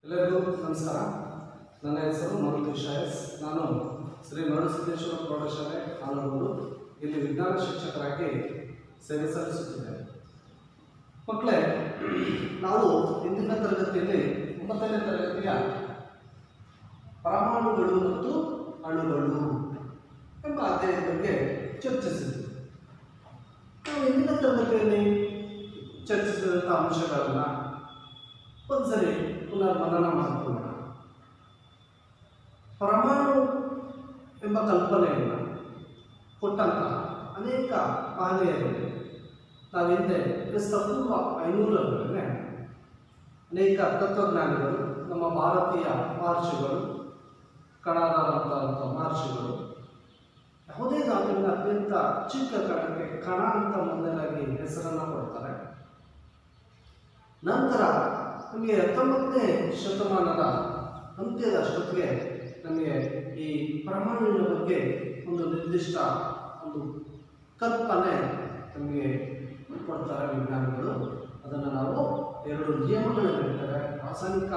ಎಲ್ಲರಿಗೂ ನಮಸ್ಕಾರ. ನನ್ನ ಹೆಸರು ಮಾರುತೇಶ್ ಎಸ್. ನಾನು ಶ್ರೀ ಮರುಸಿದ್ದೇಶ್ವರ ಪ್ರೌಢಶಾಲೆ ಆನೂರು ಇಲ್ಲಿ ವಿಜ್ಞಾನ ಶಿಕ್ಷಕರಾಗಿ ಸೇವೆ ಸಲ್ಲಿಸುತ್ತಿದ್ದೇನೆ. ಮಕ್ಕಳೇ, ನಾವು ಇಂದಿನ ತರಗತಿಯಲ್ಲಿ 9ನೇ ತರಗತಿಯ ಪರಮಾಣುಗಳು ಮತ್ತು ಅಣುಗಳು ಎಂಬ ಅಧ್ಯಾಯದ ಬಗ್ಗೆ ಚರ್ಚಿಸಿದ್ವಿ. ನಾವು ಇಂದಿನ ತರಗತಿಯಲ್ಲಿ ಚರ್ಚಿಸಿದಂಥ ಅಂಶಗಳನ್ನು ಒಂದ್ಸರಿ ಪುನರ್ಮನನ ಮಾಡಿಕೊಳ್ಳೋಣ. ಪರಮಾಣು ಎಂಬ ಕಲ್ಪನೆಯನ್ನು ಕೊಟ್ಟಂತಹ ಅನೇಕ ಮಹನೀಯರಲ್ಲಿ ನಾವು ಹಿಂದೆ ಕ್ರಿಸ್ತಪೂರ್ವ 500ರಲ್ಲೇ ಅನೇಕ ತತ್ವಜ್ಞಾನಿಗಳು, ನಮ್ಮ ಭಾರತೀಯ ಮಹರ್ಷಿಗಳು, ಕಣಾಧಾರಂಥ ಮಹರ್ಷಿಗಳು ಯಾವುದೇ ಧಾತುವಿನ ಅತ್ಯಂತ ಚಿಕ್ಕ ಕಣಕ್ಕೆ ಕಣ ಅಂತ ಮೊದಲಾಗಿ ಹೆಸರನ್ನು ಕೊಡ್ತಾರೆ. ನಂತರ ನಮಗೆ 19ನೇ ಶತಮಾನದ ಅಂತ್ಯದಷ್ಟೊತ್ತಿಗೆ ನಮಗೆ ಈ ಪರಮಾಣುವಿನ ಬಗ್ಗೆ ಒಂದು ನಿರ್ದಿಷ್ಟ ಒಂದು ಕಲ್ಪನೆ ನಮಗೆ ಕೊಡ್ತಾರೆ ವಿಜ್ಞಾನಿಗಳು. ಅದನ್ನು ನಾವು 2 ನಿಯಮಗಳು ಹೇಳ್ತಾರೆ. ರಾಸಾಯನಿಕ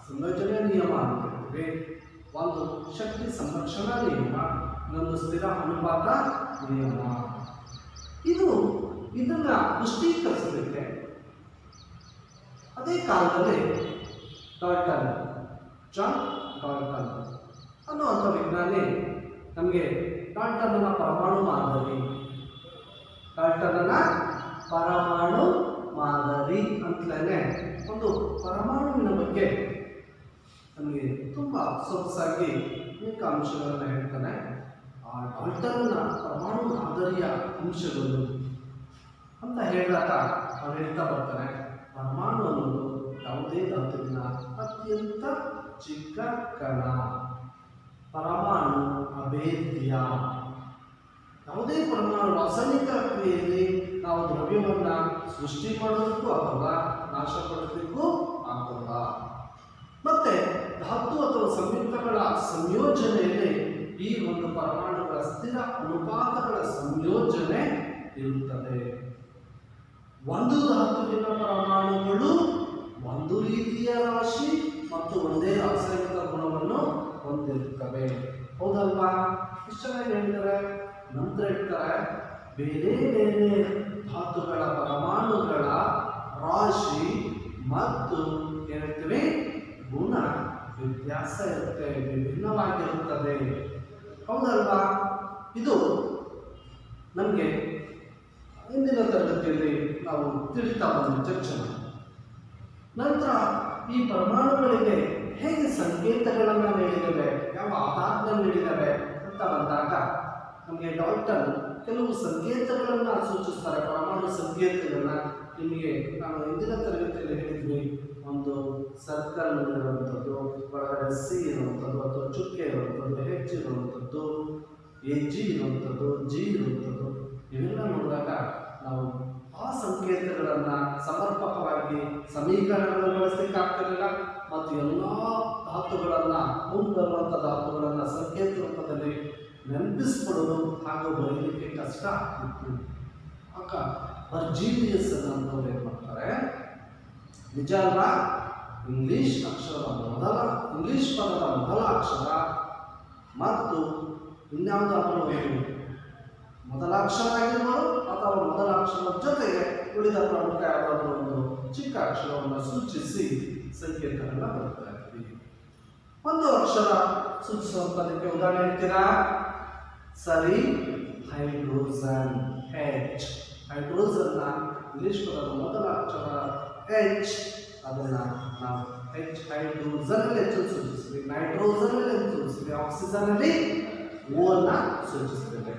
ಸಂಯೋಜನೆಯ ನಿಯಮ ಅಂತ ಹೇಳ್ತೀವಿ. ಒಂದು ಶಕ್ತಿ ಸಂರಕ್ಷಣಾ ನಿಯಮ, ಇನ್ನೊಂದು ಸ್ಥಿರ ಅನುಪಾತ ನಿಯಮ. ಇದನ್ನು ಪುಷ್ಟೀಕರಿಸಲಿಕ್ಕೆ ಅದೇ ಕಾಲದಲ್ಲಿ ಜಾನ್ ಡಾಲ್ಟನ್ ಅನ್ನುವಂಥ ವಿಜ್ಞಾನಿ ನಮಗೆ ಡಾಲ್ಟನ್ನ ಪರಮಾಣು ಮಾದರಿ ಅಂತಲೇ ಒಂದು ಪರಮಾಣುವಿನ ಬಗ್ಗೆ ನಮಗೆ ತುಂಬ ಸೊಗಸಾಗಿ ಅನೇಕ ಅಂಶಗಳನ್ನು ಹೇಳ್ತಾನೆ. ಆ ಡಾಲ್ಟನ್ನ ಪರಮಾಣು ಮಾದರಿಯ ಅಂಶಗಳು ಅಂತ ಹೇಳಿದಾಗ ಅವ್ರು ಹೇಳ್ತಾ ಬರ್ತಾನೆ, ಪರಮಾಣು ಅನ್ನೋದು ಯಾವುದೇ ಧಾತುವಿನ ಅತ್ಯಂತ ಚಿಕ್ಕ ಕಣ. ಪರಮಾಣು ಅಭೇದ್ಯ. ಯಾವುದೇ ಪರಮಾಣು ರಾಸಾಯನಿಕ ಕ್ರಿಯೆಯಲ್ಲಿ ನಾವು ದ್ರವ್ಯವನ್ನು ಸೃಷ್ಟಿ ಮಾಡೋದಕ್ಕೂ ಆಗಲ್ಲ, ನಾಶ ಪಡೋದಕ್ಕೂ ಆಗಲ್ಲ. ಮತ್ತೆ ಧಾತು ಅಥವಾ ಸಂಯುಕ್ತಗಳ ಸಂಯೋಜನೆಯಲ್ಲಿ ಈ ಒಂದು ಪರಮಾಣುಗಳ ಸ್ಥಿರ ಅನುಪಾತಗಳ ಸಂಯೋಜನೆ ಇರುತ್ತದೆ. ಒಂದು ಧಾತುವಿನ ಪರಮಾಣುಗಳು ಒಂದು ರೀತಿಯ ರಾಶಿ ಮತ್ತು ಒಂದೇ ರಾಸಾಯನಿಕ ಗುಣವನ್ನು ಹೊಂದಿರುತ್ತವೆ. ಹೌದಲ್ವಾ? ಎಷ್ಟು ಚೆನ್ನಾಗಿ ಹೇಳ್ತಾರೆ. ನಂತರ ಹೇಳ್ತಾರೆ, ಬೇರೆ ಬೇರೆ ಧಾತುಗಳ ಪರಮಾಣುಗಳ ರಾಶಿ ಮತ್ತು ಹೇಳ್ತೀವಿ ಗುಣ ವ್ಯತ್ಯಾಸ ಇರುತ್ತೆ, ವಿಭಿನ್ನವಾಗಿರುತ್ತದೆ. ಹೌದಲ್ವಾ? ಇದು ನಮಗೆ ಇಂದಿನ ತರಗತಿಯಲ್ಲಿ ನಾವು ತಿಳಿತಾ ಬಂದ ಚರ್ಚೆ. ನಂತರ ಈ ಪರಮಾಣುಗಳಿಗೆ ಹೇಗೆ ಸಂಕೇತಗಳನ್ನು ನೀಡಿದ್ದೇವೆ, ಯಾವ ಆಧಾರದ ನೀಡಿದ್ದೇವೆ ಅಂತ ಬಂದಾಗ ನಮಗೆ ಡಾಲ್ಟನ್ ಕೆಲವು ಸಂಕೇತಗಳನ್ನು ಸೂಚಿಸ್ತಾರೆ. ಪರಮಾಣು ಸಂಕೇತಗಳನ್ನ ನಿಮಗೆ ನಾನು ಇಂದಿನ ತರಗತಿಯಲ್ಲಿ ಹೇಳಿದ್ವಿ. ಒಂದು ಸರ್ಕಲ್ ಇರುವಂಥದ್ದು, ಒಳಗಡೆ ಸಿ ಇರುವಂಥದ್ದು ಅಥವಾ ಚುಕ್ಕೆ ಇರುವಂಥದ್ದು, ಹೆಚ್ ಇರುವಂಥದ್ದು, ಜಿ ಇರುವಂಥದ್ದು, ಜಿ ಇರುವಂಥದ್ದು. ಇವೆಲ್ಲ ನೋಡಿದಾಗ ನಾವು ಆ ಸಂಕೇತಗಳನ್ನು ಸಮರ್ಪಕವಾಗಿ ಸಮೀಕರಣಗಳನ್ನು ಬಳಸಲಿಕ್ಕೆ ಆಗ್ತಿರಲಿಲ್ಲ. ಮತ್ತು ಎಲ್ಲ ಧಾತುಗಳನ್ನು, ಮುಂಬರುವಂಥ ಧಾತುಗಳನ್ನು ಸಂಕೇತ ರೂಪದಲ್ಲಿ ನೆನಪಿಸ್ಕೊಡೋದು ಹಾಗೂ ಬರೀಲಿಕ್ಕೆ ಕಷ್ಟ ಇತ್ತು. ಆಗ ಬರ್ಜೀನಿಯಸ್ ಅನ್ನೋರು ಏನು ಮಾಡ್ತಾರೆ, ನಿಜ ಅಲ್ವಾ, ಇಂಗ್ಲೀಷ್ ಪದದ ಮೊದಲ ಅಕ್ಷರ ಮತ್ತು ಇನ್ಯಾವುದಾದ್ರೂ ಮೊದಲ ಅಕ್ಷರ ಆಗಿರ್ಬೋದು ಅಥವಾ ಮೊದಲ ಅಕ್ಷರದ ಜೊತೆಗೆ ಉಳಿದ ಪ್ರಮುಖ ಯಾವುದಾದ್ರೂ ಒಂದು ಚಿಕ್ಕ ಅಕ್ಷರವನ್ನು ಸೂಚಿಸಿ ಸಂಕೇತಗಳನ್ನ ಬರ್ತಾ ಇರ್ತೀವಿ. ಒಂದು ಅಕ್ಷರ ಸೂಚಿಸುವಂಥದಕ್ಕೆ ಉದಾಹರಣೆ ಹೇಳ್ತೀರಾ? ಸರಿ, ಹೈಡ್ರೋಜನ್, ಹೆಚ್. ಹೈಡ್ರೋಜನ್ನ ಇಂಗ್ಲಿಷ್ ಪದದ ಮೊದಲ ಅಕ್ಷರ ಹೆಚ್, ಅದನ್ನು ನಾವು ಹೆಚ್ ಹೈಡ್ರೋಜನಲ್ಲಿ ಹೆಚ್ಚು ಸೂಚಿಸ್ತೀವಿ, ನೈಟ್ರೋಜನಲ್ಲಿ ಸೂಚಿಸ್ತೀವಿ, ಆಕ್ಸಿಜನ್ನಲ್ಲಿ ಓನ ಸೂಚಿಸ್ತೇವೆ,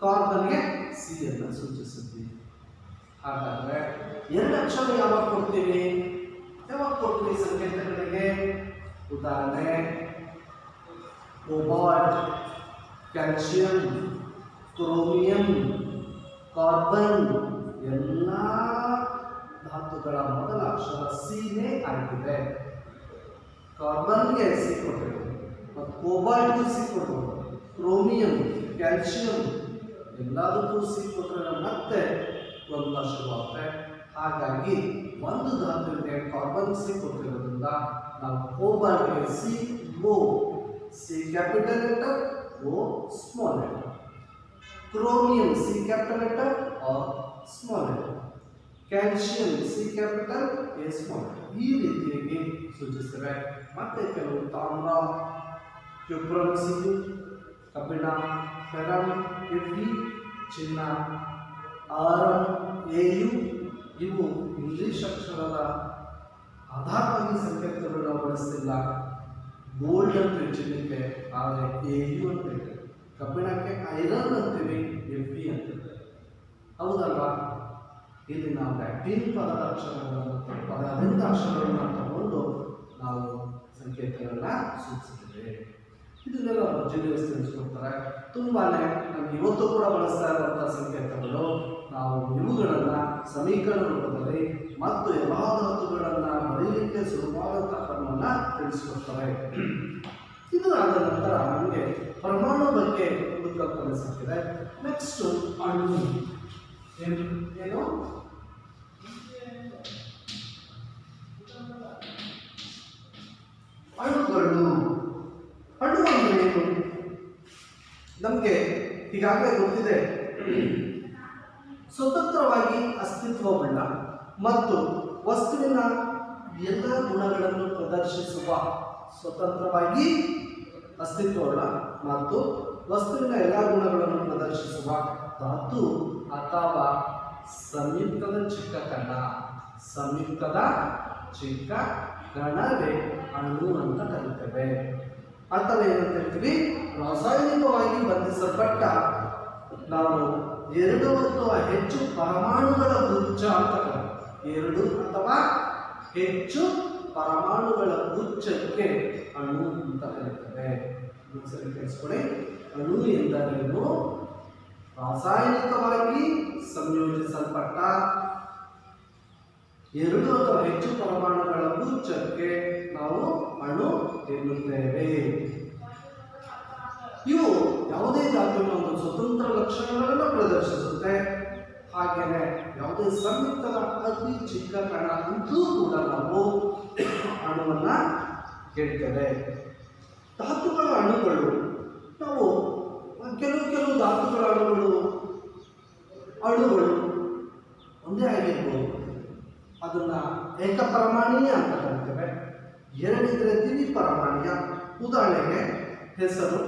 ಕಾರ್ಬನ್ಗೆ ಸಿ ಅನ್ನು ಸೂಚಿಸಿದ್ವಿ. ಹಾಗಾದರೆ 2 ಅಕ್ಷರ ಯಾವಾಗ ಕೊಡ್ತೀವಿ ಸಂಕೇತಗಳಿಗೆ? ಉದಾಹರಣೆ ಕೋಬಾಲ್ಟ್, ಕ್ಯಾಲ್ಸಿಯಂ, ಕ್ರೋಮಿಯಂ, ಕಾರ್ಬನ್ ಎಲ್ಲ ಧಾತುಗಳ ಮೊದಲ ಅಕ್ಷರ ಸಿನೇ ಆಗಿದೆ. ಕಾರ್ಬನ್ಗೆ ಸಿ ಕೊಟ್ಟಿರ್ಬೋದು ಮತ್ತು ಕೋಬಾಲ್ಟ್ಗೂ ಸಿ ಕೊಡ್ಬೋದು, ಕ್ರೋಮಿಯಂ, ಕ್ಯಾಲ್ಸಿಯಂ ಎಲ್ಲದಕ್ಕೂ ಸಿ ಕೊಟ್ಟರೆ ಮತ್ತೆ ಗೊಂದಲ ಶುರುವಾಗುತ್ತೆ. ಹಾಗಾಗಿ ಒಂದು ಧಾತುವಿಗೆ ಕಾರ್ಬನ್ ಸಿ ಕೊಟ್ಟಿರೋದ್ರಿಂದ ನಾವು ಕೋಬಾಲ್ಟ್ಗೆ C O, C capital letter O small letter. Chromium C capital letter R small letter. Calcium C capital A small letter. ಈ ರೀತಿಯಾಗಿ ಸೂಚಿಸ್ತೇವೆ. ಮತ್ತೆ ಕೆಲವು ತಾಮ್ರ, ಕ್ಯುಪ್ರಮ್ ಸಿ, ಕಬ್ಬಿಣ, ಫೆರಮ್ ಎಫಿ, ಚಿನ್ನ, ಆರಂ ಎಯು, ಇವು ಇಂಗ್ಲಿಷ್ ಅಕ್ಷರದ ಆಧಾರವಾಗಿ ಸಂಕೇತಗಳು ನಾವು ಬಳಸ್ತಿಲ್ಲ. ಗೋಲ್ಡ್ ಅಂತ ಚಿನ್ನಕ್ಕೆ ಆದರೆ ಎಯು ಅಂತ ಹೇಳ್ತೇವೆ. ಕಬ್ಬಿಣಕ್ಕೆ ಐರನ್ ಅಂತೀವಿ, ಎಫಿ ಅಂತಿರ್ತೇವೆ. ಹೌದಲ್ವಾ? ಇಲ್ಲಿ ನಾವು ಲ್ಯಾಟಿನ್ ಪದದ ಅಕ್ಷರಗಳನ್ನು ಪದದಿಂದ ಅಕ್ಷರಗಳನ್ನು ತಗೊಂಡು ನಾವು ಸಂಕೇತಗಳನ್ನ ಸೂಚಿಸಿದ್ದೇವೆ. ಇದನ್ನೆಲ್ಲ ಜಿನಿಯಸ್ ತಿಳಿಸ್ಕೊಡ್ತಾರೆ. ತುಂಬಾನೇ ನಮ್ಗೆ ಇವತ್ತು ಕೂಡ ಬಳಸ್ತಾ ಇರುವಂತಹ ಸಂಕೇತಗಳು. ನಾವು ಇವುಗಳನ್ನು ಸಮೀಕರಣ ರೂಪದಲ್ಲಿ ಮತ್ತು ಎಲ್ಲ ಧಾತುಗಳನ್ನು ಬರೀಲಿಕ್ಕೆ ಸುಲಭವಾದಂತಹ ಕ್ರಮವನ್ನು ತಿಳಿಸ್ಕೊಡ್ತಾರೆ. ಇದು ಆದ ನಂತರ ನಮಗೆ ಪರಮಾಣು ಬಗ್ಗೆ ಒಂದು ಕಲ್ಪನೆ ಸಿಕ್ಕಿದೆ. ನೆಕ್ಸ್ಟ್ ಅಣು. ಏನು ಅಣುಗಳು. ಅಣು ಅಂದ್ರೆ ಏನು? ನಮಗೆ ಈಗಾಗಲೇ ಗೊತ್ತಿದೆ. ಸ್ವತಂತ್ರವಾಗಿ ಅಸ್ತಿತ್ವವುಳ್ಳ ಮತ್ತು ವಸ್ತುವಿನ ಎಲ್ಲ ಗುಣಗಳನ್ನು ಪ್ರದರ್ಶಿಸುವ, ಸ್ವತಂತ್ರವಾಗಿ ಅಸ್ತಿತ್ವವುಳ್ಳ ಮತ್ತು ವಸ್ತುವಿನ ಎಲ್ಲ ಗುಣಗಳನ್ನು ಪ್ರದರ್ಶಿಸುವ ಧಾತು ಅಥವಾ ಸಂಯುಕ್ತದ ಚಿಕ್ಕ ಕಣ. ಸಂಯುಕ್ತದ ಚಿಕ್ಕ ಕಣವೇ ಅಣು ಅಂತ ಕರೀತೇವೆ. ಅಥವಾ ಏನಂತ ಹೇಳ್ತೀವಿ? ರಾಸಾಯನಿಕವಾಗಿ ಬಂಧಿಸಲ್ಪಟ್ಟ ನಾವು 2 ಅಥವಾ ಹೆಚ್ಚು ಪರಮಾಣುಗಳ ಗುಚ್ಛ ಅಂತ ಕರೀತೀವಿ. 2 ಅಥವಾ ಹೆಚ್ಚು ಪರಮಾಣುಗಳ ಗುಚ್ಛಕ್ಕೆ ಅಣು ಅಂತ ಕರೀತೇವೆ. ಸರಿ ಕೇಳಿಸ್ಕೊಳ್ಳಿ. ಅಣು ಎಂದರೇನು? ರಾಸಾಯನಿಕವಾಗಿ ಸಂಯೋಜಿಸಲ್ಪಟ್ಟ 2 ಅಥವಾ ಹೆಚ್ಚು ಪರಮಾಣುಗಳ ಗುಚ್ಛಕ್ಕೆ ನಾವು ಅಣು ಎನ್ನುತ್ತೇವೆ. ಇವು ಯಾವುದೇ ಧಾತುವಿನ ಒಂದು ಸ್ವತಂತ್ರ ಲಕ್ಷಣಗಳನ್ನು ಪ್ರದರ್ಶಿಸುತ್ತೆ. ಹಾಗೆಯೇ ಯಾವುದೇ ಸಂಯುಕ್ತದ ಅತಿ ಚಿಕ್ಕ ಕಣ ಅಂತೂ ಕೂಡ ನಾವು ಅಣುವನ್ನ ಕೇಳ್ತೇವೆ. ಧಾತುಗಳ ಅಣುಗಳು, ನಾವು ಕೆಲವು ಧಾತುಗಳ ಅಣುಗಳು ಒಂದೇ ಆಗಿರ್ಬೋದು. ಅದನ್ನ ಏಕಪರಮಾಣೀಯ ಅಂತ ಕರಿತೇವೆ. 2 ಇದ್ರೆ ದ್ವಿಪರಮಾಣೀಯ. ಉದಾಹರಣೆಗೆ ಹೆಸರು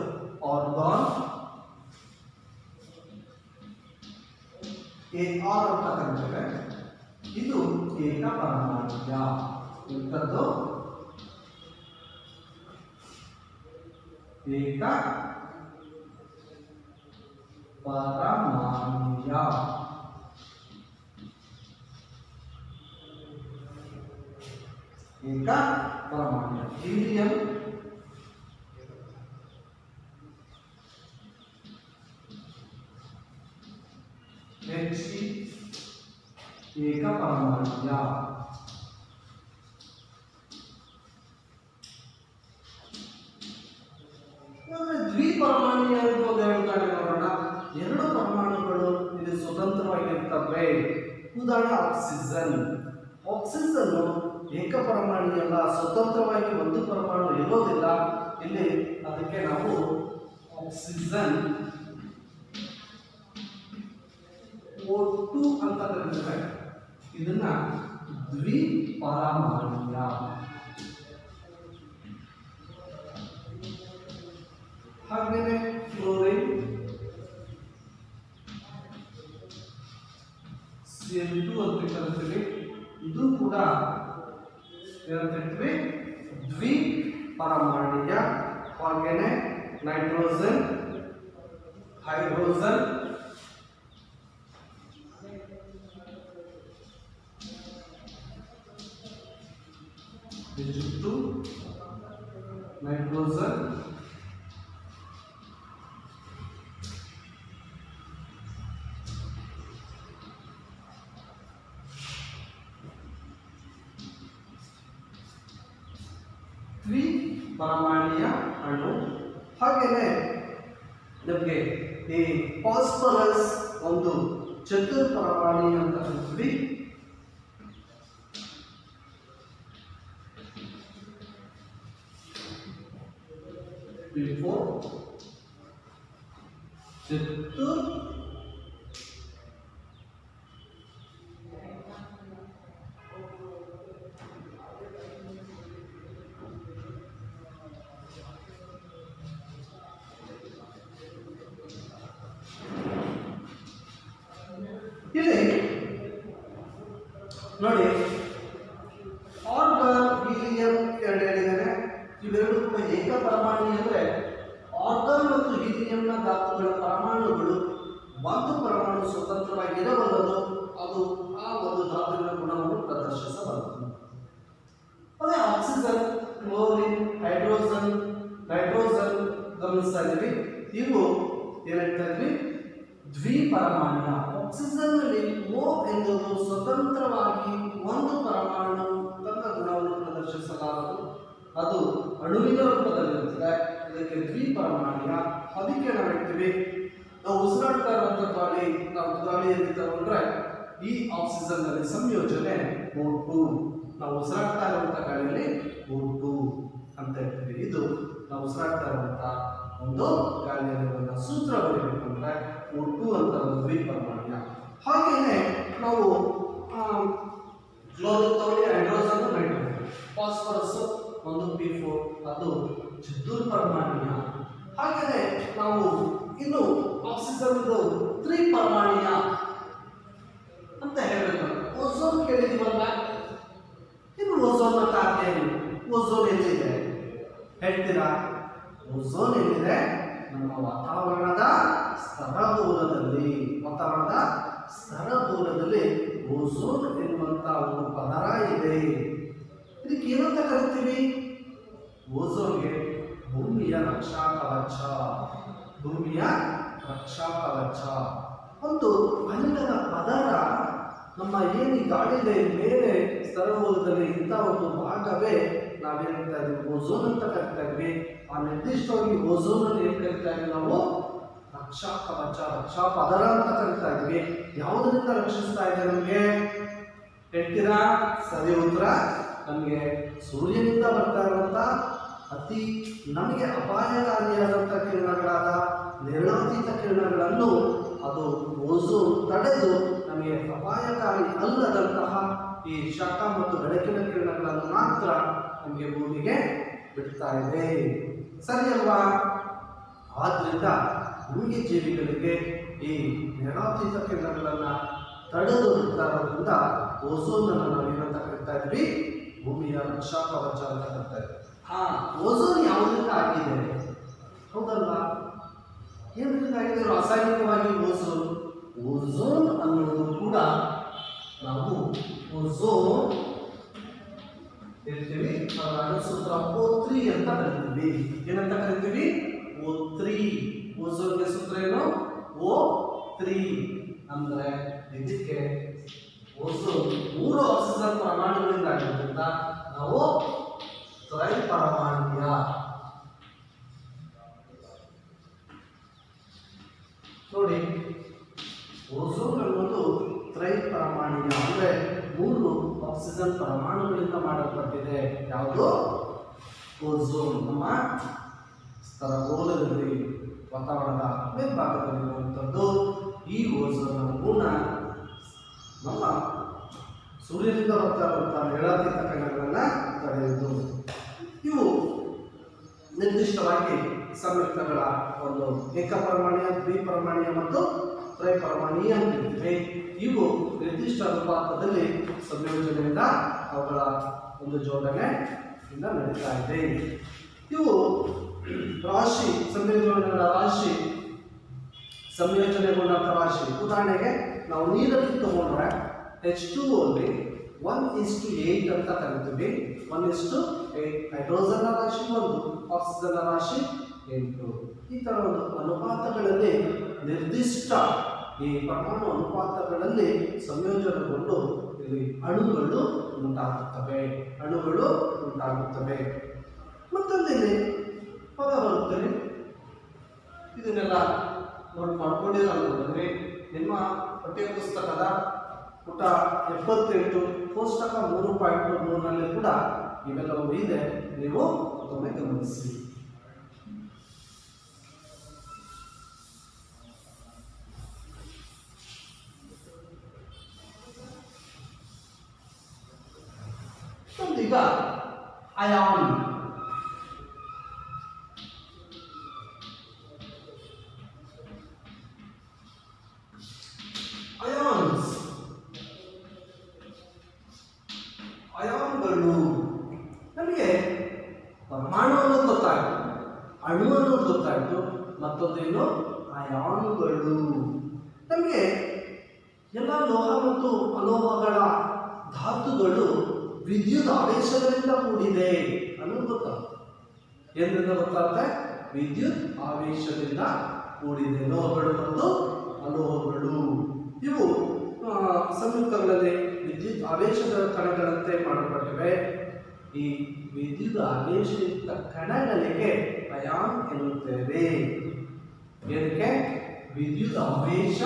ಆರ್ಗಾನ್, AR ಅಂತ ಕರಿತೇವೆ. ಇದು ಏಕಪರಮಾಣೀಯ. ಇಂಥದ್ದು ಏಕಪರಮಾಣೀಯ. ಏಕಪರಮಾಣೀಯ. Helium, Hg ಏಕಪರಮಾಣೀಯ. ದ್ವಿಪರಮಾಣೀಯ ಅಂತ ಹೇಳ್ತಾರೆ. ನೋಡೋಣ, 2 ಪರಮಾಣುಗಳು ಇಲ್ಲಿ ಸ್ವತಂತ್ರವಾಗಿರ್ತವೆ. ಉದಾಹರಣೆ ಆಕ್ಸಿಜನ್. ಆಕ್ಸಿಜನ್ ಏಕಪರಮಾಣುವಲ್ಲ, ಸ್ವತಂತ್ರವಾಗಿ ಒಂದು ಪರಮಾಣು ಇರೋದಿಲ್ಲ ಇಲ್ಲಿ. ಅದಕ್ಕೆ ನಾವು ಆಕ್ಸಿಜನ್ O2 ಅಂತ ಕರೀತೇವೆ. ಇದನ್ನ ದ್ವಿಪರಮಾಣೀಯ. ಹಾಗೆಯೇ ಫ್ಲೋರಿನ್ Cl2 ಅಂತ ಕರೀತೀವಿ. ಇದು ಕೂಡ ಏನಂತ ಹೇಳ್ತೀವಿ? ದ್ವಿಪರಮಾಣೀಯ. ಹಾಗೆಯೇ ನೈಟ್ರೋಜನ್, ಹೈಡ್ರೋಜನ್, H2, ನೈಟ್ರೋಜನ್, ದ್ವಿಪರಮಾಣೀಯ ಅಣು. ಹಾಗೆಯೇ ನಮಗೆ ಈ ಫಾಸ್ಫರಸ್ ಒಂದು ಚತುರ್ಪರಮಾಣೀಯ ಅಂತ ಕರಿತೀವಿ. P4 ಚಿತ್ತೂರ್ ಇಲ್ಲಿ ನೋಡಿ ಆರ್ಗಾನ್ ಹೀಲಿಯಂ ಎರಡು ಹೇಳಿದ್ದಾರೆ. ಇವೆರಡು ಕೂಡ ಏಕ ಪರಮಾಣು ಅಂದ್ರೆ ಆರ್ಗಾನ್ ಮತ್ತು ಹೀಲಿಯಂನ ಧಾತುಗಳ ಪರಮಾಣುಗಳು ಒಂದು ಪರಮಾಣು ಸ್ವತಂತ್ರವಾಗಿ ಇರಬಲ್ಲದು, ಅದು ಆ ಒಂದು ಧಾತುವಿನ ಗುಣವನ್ನು ಪ್ರದರ್ಶಿಸಬಲ್ಲದು. ಅದೇ ಆಕ್ಸಿಜನ್, ಕ್ಲೋರಿನ್, ಹೈಡ್ರೋಜನ್, ನೈಟ್ರೋಜನ್ ಗಮನಿಸ್ತಾ ಇದ್ದೀವಿ. ಇವು ಏನ್ ಹೇಳ್ತಾ ಇದ್ವಿ, ದ್ವಿಪರಮಾಣ್ಯ. ಆಕ್ಸಿಜನ್ ನಲ್ಲಿ O ಎಂಬುದು ಸ್ವತಂತ್ರವಾಗಿ ಒಂದು ಪರಮಾಣು ತನ್ನ ಗುಣವನ್ನು ಪ್ರದರ್ಶಿಸಲಾರದು, ಅದು ಅಣುವಿನ ರೂಪದಲ್ಲಿರುತ್ತದೆ. ಇದಕ್ಕೆ ದ್ವಿಪರಮಾಣ್ಯ. ಅದಕ್ಕೆ ನಾವು ಹೇಳ್ತೀವಿ, ನಾವು ಉಸಿರಾಡ್ತಾ ಇರುವಂತಹ ಗಾಳಿ, ನಾವು ಗಾಳಿಯಲ್ಲಿ ತಗೊಂಡ್ರೆ ಈ ಆಕ್ಸಿಜನ್ ನಲ್ಲಿ ಸಂಯೋಜನೆ O2, ನಾವು ಉಸಿರಾಡ್ತಾ ಇರುವಂತಹ ಗಾಳಿಯಲ್ಲಿ O2 ಅಂತ ಹೇಳ್ತೀವಿ. ಇದು ನಾವು ಉಸಿರಾಡ್ತಾ ಇರುವಂತಹ ಒಂದು ಗಾಳಿಯಲ್ಲಿರುವಂತಹ ಸೂತ್ರ ಬರೀಬೇಕಂದ್ರೆ O2 ಅಂತ ಒಂದು ದ್ವಿಪರಮಾಣ್ಯ. ಹಾಗೆಯೇ ನಾವು ಕ್ಲೋರಿನ್ ತಗೊಳ್ಳಿ, ಹೈಡ್ರೋಜನ್, ನೈಟ್ರೋಜನ್, ಫಾಸ್ಫರಸ್ ಒಂದು P4, ಅದು ಚತುರ್ಪರಮಾಣ್ಯ. ಹಾಗೆಯೇ ನಾವು ಇನ್ನು ಆಕ್ಸಿಜನ್ ತ್ರಿಪರಮಾಣ್ಯ ಅಂತ ಹೇಳಬೇಕು. ಓಝೋನ್ ಕೇಳಿದೀವಲ್ಲ, ಇನ್ನು ಓಝೋನ್ ಕಾರ್ಯ ಏನು? ಓಝೋನ್ ಎಲ್ಲಿದೆ ಹೇಳ್ತೀರಾ? ಓಝೋನ್ ಎಲ್ಲಿದೆ? ನಮ್ಮ ವಾತಾವರಣದ ಸ್ತರಗೋಲದಲ್ಲಿ. ವಾತಾವರಣದ ಸ್ತರಗೋಲದಲ್ಲಿ ಓಝೋನ್ ಎನ್ನುವಂತಹ ಒಂದು ಪದರ ಇದೆ. ಇದಕ್ಕೆ ಏನಂತ ಕರಿತೀವಿ? ಓಝೋನ್ಗೆ ಭೂಮಿಯ ರಕ್ಷಾ ಕವಚ. ಭೂಮಿಯ ರಕ್ಷಾ ಕವಚ ಒಂದು ಅನಿಲದ ಪದರ. ನಮ್ಮ ಏನು ಗಾಳಿಯ ಮೇಲೆ ಸ್ತರಗೋಲದಲ್ಲಿ ಇಂಥ ಒಂದು ಭಾಗವೇ ನಾವೇನ್ ಹೇಳ್ತಾ ಇದ್ವಿ, ಓಝೋನ್ ಅಂತ ಕರಿತಾ ಇದ್ವಿ. ಆ ನಿರ್ದಿಷ್ಟವಾಗಿ ಓಝೋನ್ ಅನ್ನು ಏನ್ ಕರಿತಾ ಇದ್ವಿ ನಾವು? ರಕ್ಷಾ ಕವಚ, ರಕ್ಷಾ ಪದರ ಅಂತ ಕರಿತಾ ಇದ್ವಿ. ಯಾವುದರಿಂದ ರಕ್ಷಿಸ್ತಾ ಇದೆ ನಮಗೆ ಹೇಳ್ತೀರಾ? ಸರಿ ಉತ್ತರ, ನಮಗೆ ಸೂರ್ಯನಿಂದ ಬರ್ತಾ ಇರುವಂತ ಅತಿ ನಮಗೆ ಅಪಾಯಕಾರಿಯಾದಂಥ ಕಿರಣಗಳಾದ ನೇರಳಾತೀತ ಕಿರಣಗಳನ್ನು ಅದು ಓಝೋನ್ ತಡೆದು ನಮಗೆ ಅಪಾಯಕಾರಿ ಅಲ್ಲದಂತಹ ಈ ಶಾಖ ಮತ್ತು ಬೆಳಕಿನ ಕಿರಣಗಳನ್ನು ಮಾತ್ರ ನಮಗೆ ಭೂಮಿಗೆ ಬಿಡ್ತಾ ಇದೆ. ಸರಿ ಅಲ್ವಾ? ಆದ್ರಿಂದ ಭೂಮಿ ಜೀವಿಗಳಿಗೆ ಈ ನೇರಳಾತೀತ ಕಿರಣಗಳನ್ನು ತಡೆದು ಬಿಡ್ತಾ ಇರೋದ್ರಿಂದ ಓಝೋನ್ ಅನ್ನು ನಾವೇನಂತ ಕರಿತಾ ಇದ್ವಿ? ಭೂಮಿಯ ರಕ್ಷಾ ಕವಚ ಅಂತ ಕರಿತಾ ಇದ್ವಿ. ಓಝೋನ್ ಯಾವುದರಿಂದ ಆಗಿದೆ? ಹೌದಲ್ಲ? ಏನರಿಂದ ಆಗಿದೆ? ರಾಸಾಯನಿಕವಾಗಿ ಓಝೋನ್. ಓಝೋನ್ ಅನ್ನೋದು ಕೂಡ ನಾವು ಓಝೋನ್ ಹೇಳ್ತೀವಿ, ಅದರ ಸೂತ್ರ O3 ಅಂತ ಕರಿತೀವಿ. ಏನಂತ ಕರಿತೀವಿ? O3. ಓಝೋನ್ಗೆ ಸೂತ್ರ ಏನು? O3 ಅಂದ್ರೆ ಇದಕ್ಕೆ ಓಝೋನ್ 3 ಆಕ್ಸಿಜನ್ ಪರಮಾಣುಗಳಿಂದ ಆಗಿರೋದ್ರಿಂದ ನಾವು ತ್ರೈಪರಮಾಣ್ಯ. ನೋಡಿ, ಓಝೋನ್ ಅನ್ನೋದು ತ್ರೈಪರಮಾಣ್ಯ ಅಂದ್ರೆ 3 ಆಕ್ಸಿಜನ್ ಪರಮಾಣುಗಳಿಂದ ಮಾಡಲ್ಪಟ್ಟಿದೆ. ಯಾವುದು? ಓಝೋನ್. ನಮ್ಮ ಸ್ತರಗೋಲದಲ್ಲಿ ವಾತಾವರಣದ ಮೇಲ್ಭಾಗದಲ್ಲಿರುವಂಥದ್ದು. ಈ ಓಝೋನ್ ಗುಣ ನಮ್ಮ ಸೂರ್ಯನಿಂದ ಬರ್ತಾ ಇರುವಂತಹ ನೇರಳಾತೀತ ಕಿರಣಗಳನ್ನು ತಡೆಯುವುದು. ಇವು ನಿರ್ದಿಷ್ಟವಾಗಿ ಸಂಯುಕ್ತಗಳ ಒಂದು ಏಕಪರಮಾಣ್ಯ, ದ್ವಿಪರಮಾಣ್ಯ ಮತ್ತು ತ್ರೈಪರಮಾಣ್ಯ ಅಂತಿವೆ. ಇವು ನಿರ್ದಿಷ್ಟ ಅನುಪಾತದಲ್ಲಿ ಸಂಯೋಜನೆಯಿಂದ ಅವುಗಳ ಒಂದು ಜೋಡಣೆಯಿಂದ ನಡೀತಾ ಇದೆ. ಇವು ರಾಶಿ ಸಂಯೋಜನೆಗಳ ರಾಶಿ, ಸಂಯೋಜನೆಗೊಂಡಂಥ ರಾಶಿ. ಉದಾಹರಣೆಗೆ ನಾವು ನೀರಲ್ಲಿ ತಗೊಂಡ್ರೆ H2O ಅಲ್ಲಿ 1:8 ಅಂತ ಕರಿತೀವಿ. 1:8. ಹೈಡ್ರೋಜನ್ ರಾಶಿ 1, ಆಕ್ಸಿಜನ್ ರಾಶಿ 8. ಈ ತರ ಒಂದು ಅನುಪಾತಗಳಲ್ಲಿ ನಿರ್ದಿಷ್ಟ ಈ ಪರಮಾಣು ಅನುಪಾತಗಳಲ್ಲಿ ಸಂಯೋಜನೆಗೊಂಡು ಇಲ್ಲಿ ಅಣುಗಳು ಉಂಟಾಗುತ್ತವೆ. ಮತ್ತೊಂದಿಲ್ಲಿ ಪದ ಬರುತ್ತದೆ. ಇದನ್ನೆಲ್ಲ ನೋಟ್ ಮಾಡ್ಕೊಂಡಿರೋದ್ರೆ ನಿಮ್ಮ ಪಠ್ಯ ಪುಸ್ತಕದ ಪುಟ 78 ಕೋಷ್ಟಕ 3.3 ನಲ್ಲಿ ಕೂಡ ಇವೆಲ್ಲವೂ ಇದೆ. ನೀವು ಅದನ್ನು ಗಮನಿಸಿ. ಈಗ ಅಯಾನ್ ಅಯಾನ್ಸ್ ಅಯಾನ್ಗಳು ನಮಗೆ ಪರಮಾಣು ಅನ್ನೋದು ಗೊತ್ತಾಯಿತು, ಅಣು ಅನ್ನೋದು ಗೊತ್ತಾಯಿತು, ಮತ್ತೊಂದೇನು ಅಯಾನುಗಳು. ನಮಗೆ ಎಲ್ಲ ಲೋಹ ಮತ್ತು ಅಲೋಹಗಳ ಧಾತುಗಳು ವಿದ್ಯುತ್ ಆವೇಶಗಳಿಂದ ಕೂಡಿದೆ ಅನ್ನೋದು ಗೊತ್ತಾಗುತ್ತೆ. ಏನಿಂದ ಗೊತ್ತಾಗುತ್ತೆ? ವಿದ್ಯುತ್ ಆವೇಶದಿಂದ ಕೂಡಿದೆ. ಲೋಹಗಳು ಮತ್ತು ಅಲೋಹಗಳು ಇವು ಸಂಯುಕ್ತಗಳಲ್ಲಿ ವಿದ್ಯುತ್ ಆವೇಶದ ಕಣಗಳಂತೆ ಮಾಡಲ್ಪಟ್ಟಿವೆ. ಈ ವಿದ್ಯುತ್ ಆವೇಶಯುಕ್ತ ಕಣಗಳಿಗೆ ಅಯಾನ್ ಎನ್ನುತ್ತೇವೆ. ಏನಕ್ಕೆ? ವಿದ್ಯುತ್ ಆವೇಶ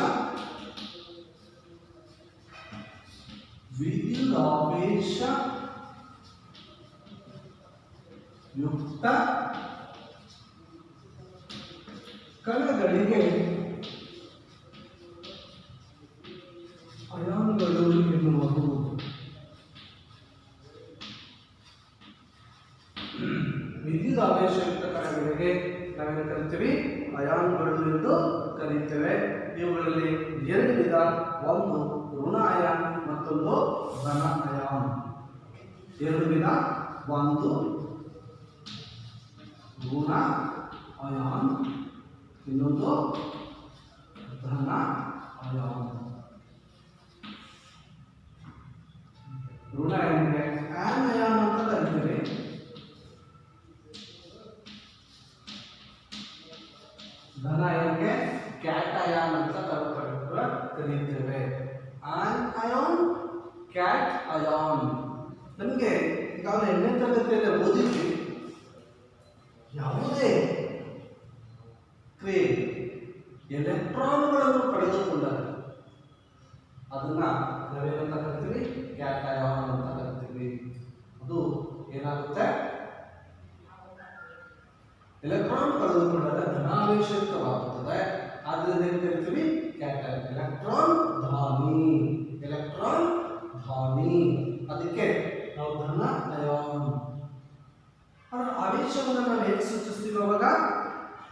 ಯುಕ್ತ ಕಣಗಳಿಗೆ ಅಯಾನುಗಳು ಎನ್ನುವುದು. ವಿದ್ಯುತ್ ಆವೇಶಯುಕ್ತ ಕಣಗಳಿಗೆ ನಾವೇನು ಕರಿತೀವಿ? ಅಯಾನುಗಳು ಎಂದು ಕರೀತೇವೆ. ಇವುಗಳಲ್ಲಿ ಎರಡು ವಿಧ, ಒಂದು ಋಣ ಅಯಾನ್, ಮತ್ತೊಂದು ಧನ ಅಯಾನ್. ಎರಡು ವಿಧ, ಒಂದು ಋಣ ಅಯಾನ್, ಇನ್ನೊಂದು ಧನ ಅಯಾನ್. ಋಣ ಅಯಾನ್ಗೆ ಆನ್ ಅಯಾನ್ ಅಂತ ಕರಿತೀವಿ. ಧನ ಅಯಾನ್ಗೆ ಕ್ಯಾಟಯಾನ್ ಅಂತ ಕರೀತೇವೆ. Anion, cation. ನಮಗೆ ಈಗಾಗಲೇ 8ನೇ ತರಗತಿಯಲ್ಲಿ ಓದಿದ್ವಿ, ಯಾವುದೇ ಕ್ರಿಯೆ ಎಲೆಕ್ಟ್ರಾನ್ಗಳನ್ನು ಪಡೆದುಕೊಂಡಾಗ ಅದನ್ನ ನಾವೇನಂತ ಕರಿತೀವಿ? ಕ್ಯಾಟಯಾನ್ ಅಂತ ಕರಿತೀವಿ. ಅದು ಏನಾಗುತ್ತೆ? ಎಲೆಕ್ಟ್ರಾನ್ ಪಡೆದುಕೊಂಡಾಗ ಧನಾವೇಶಯುಕ್ತವಾಗುತ್ತದೆ. ಆದ್ದರಿಂದ ಏನು ಕರಿತೀವಿ? ಕ್ಯಾಟಯಾನ್. ಎಲೆಕ್ಟ್ರಾನ್ ಧಾನಿ. ಅದಕ್ಕೆ ನಾವು ಧನ ಅಯಾನ್. ಅದರ ಆವೇಶವನ್ನು ನಾವು ಹೇಗೆ ಸೂಚಿಸ್ತೀವಿ? ಅವಾಗ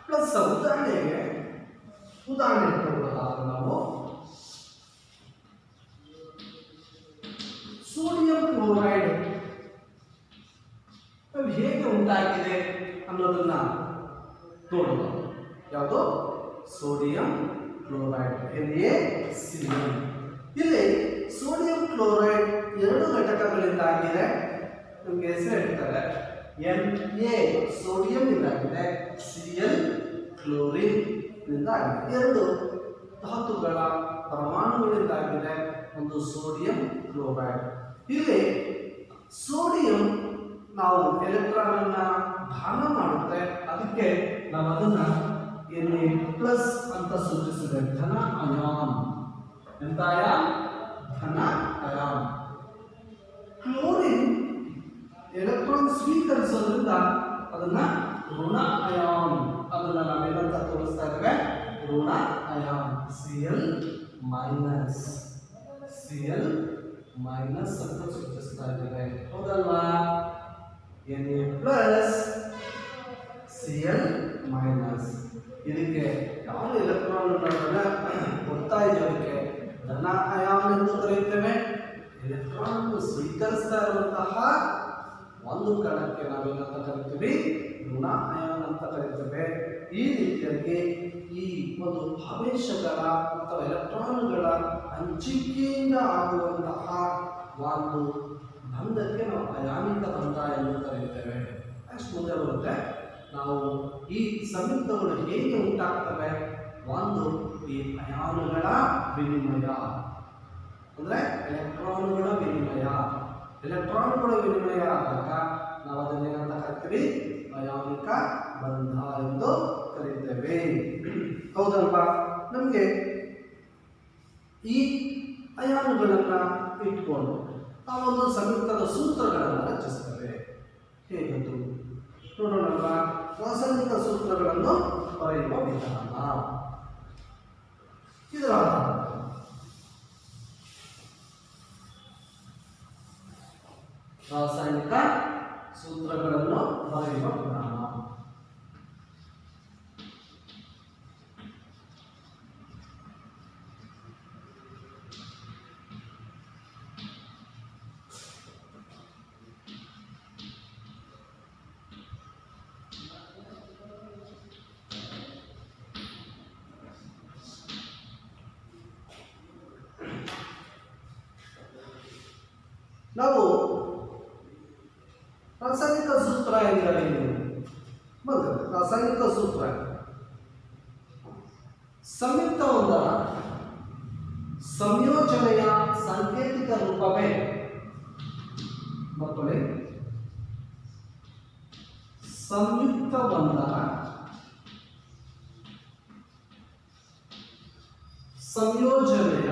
ಪ್ಲಸ್. ಉದಾಹರಣೆ ಕೊಡೋದಾದ್ರೆ ನಾವು ಸೋಡಿಯಂ ಕ್ಲೋರೈಡ್ ಹೇಗೆ ಉಂಟಾಗಿದೆ ಅನ್ನೋದನ್ನ ನೋಡೋಣ. ಯಾವುದು? Sodium chloride, NaCl. ಇಲ್ಲಿ ಸೋಡಿಯಂ ಕ್ಲೋರೈಡ್ ಎರಡು ಘಟಕಗಳಿಂದ ಆಗಿದೆ. ನಮಗೆ ಹೆಸರು ಹೇಳ್ತಾರೆ. Na ಸೋಡಿಯಂ ಇಂದಾಗಿದೆ, Cl ಕ್ಲೋರಿನ್ ನಿಂದ ಆಗಿದೆ. ಎರಡು ಧಾತುಗಳ ಪರಮಾಣುಗಳಿಂದಾಗಿದೆ ಒಂದು ಸೋಡಿಯಂ ಕ್ಲೋರೈಡ್. ಇಲ್ಲಿ ಸೋಡಿಯಂ ನಾವು ಎಲೆಕ್ಟ್ರಾನ್ ಅನ್ನ ದಾನ ಮಾಡುತ್ತೆ, ಅದಕ್ಕೆ ನಾವು ಅದನ್ನ Na+ ಅಂತ ಸೂಚಿಸಿದೆ. ಧನ ಅಯಾನ್. ಎಂತ ಅಯಾನ್? ಧನ ಅಯಾನ್. ಕ್ಲೋರಿನ್ ಎಲೆಕ್ಟ್ರಾನ್ ಸ್ವೀಕರಿಸೋದ್ರಿಂದ ಅದನ್ನ ಋಣ ಅಯಾನ್. ಅದನ್ನ ನಾವೇನಂತ ತೋರಿಸ್ತಾ ಇದ್ದೇವೆ? ಋಣ ಅಯಾನ್. Cl ಮೈನಸ್ ಅಂತ ಸೂಚಿಸ್ತಾ ಇದ್ದೇವೆ. ಹೌದಲ್ವಾ? Na+ Cl minus. ಇದಕ್ಕೆ ಯಾವ ಎಲೆಕ್ಟ್ರಾನ್ ಕೊಡ್ತಾ ಇದಕ್ಕೆ ಧನ ಅಯಾನ್ ಎಂದು ಕರೆಯುತ್ತೇವೆ. ಎಲೆಕ್ಟ್ರಾನ್ ಸ್ವೀಕರಿಸ್ತಾ ಇರುವಂತಹ ಒಂದು ಕಣಕ್ಕೆ ನಾವೇನಂತ ಕರಿತೀವಿ? ಋಣ ಅಯಾನ್ ಅಂತ ಕರೀತೇವೆ. ಈ ರೀತಿಯಾಗಿ ಈ ಒಂದು ಆವೇಶಗಳ ಅಥವಾ ಎಲೆಕ್ಟ್ರಾನ್ಗಳ ಹಂಚಿಕೆಯಿಂದ ಆಗುವಂತಹ ಒಂದು ಬಂಧಕ್ಕೆ ನಾವು ಅಯಾನಿಕ ಬಂಧ ಎಂದು ಕರೆಯುತ್ತೇವೆ. ನೆಕ್ಸ್ಟ್ ಮುಂದೆ ಬರುತ್ತೆ, ನಾವು ಈ ಸಂಯುಕ್ತಗಳು ಹೇಗೆ ಉಂಟಾಗ್ತವೆ? ಒಂದು ಈ ಅಯಾನುಗಳ ವಿನಿಮಯ, ಅಂದರೆ ಎಲೆಕ್ಟ್ರಾನ್ಗಳ ವಿನಿಮಯ. ಎಲೆಕ್ಟ್ರಾನ್ಗಳ ವಿನಿಮಯ ಆದಾಗ ನಾವು ಅದನ್ನೇನಂತ ಕರಿತೀವಿ? ಅಯಾನಿಕ ಬಂಧ ಎಂದು ಕರೀತೇವೆ. ಹೌದಲ್ವಾ? ನಮಗೆ ಈ ಅಯಾನುಗಳನ್ನು ಇಟ್ಕೊಂಡು ನಾವೊಂದು ಸಂಯುಕ್ತದ ಸೂತ್ರಗಳನ್ನು ರಚಿಸ್ತೇವೆ. ಹೇಗದು ನೋಡೋಣಲ್ವಾ? ರಾಸಾಯನಿಕ ಸೂತ್ರಗಳನ್ನು ಬರೆಯುವ ವಿಧಾನ ಇದರ ರಾಸಾಯನಿಕ ಸೂತ್ರಗಳನ್ನು ಬರೆಯುವ ವಿಧಾನ. ನಾವು ರಾಸಾಯನಿಕ ಸೂತ್ರ ಎಂದರೇನು? ಮೊದಲು ರಾಸಾಯನಿಕ ಸೂತ್ರ ಸಂಯುಕ್ತವೊಂದರ ಸಂಯೋಜನೆಯ ಸಾಂಕೇತಿಕ ರೂಪವೇ ಮಕ್ಕಳೇ ಸಂಯುಕ್ತವೊಂದರ ಸಂಯೋಜನೆಯ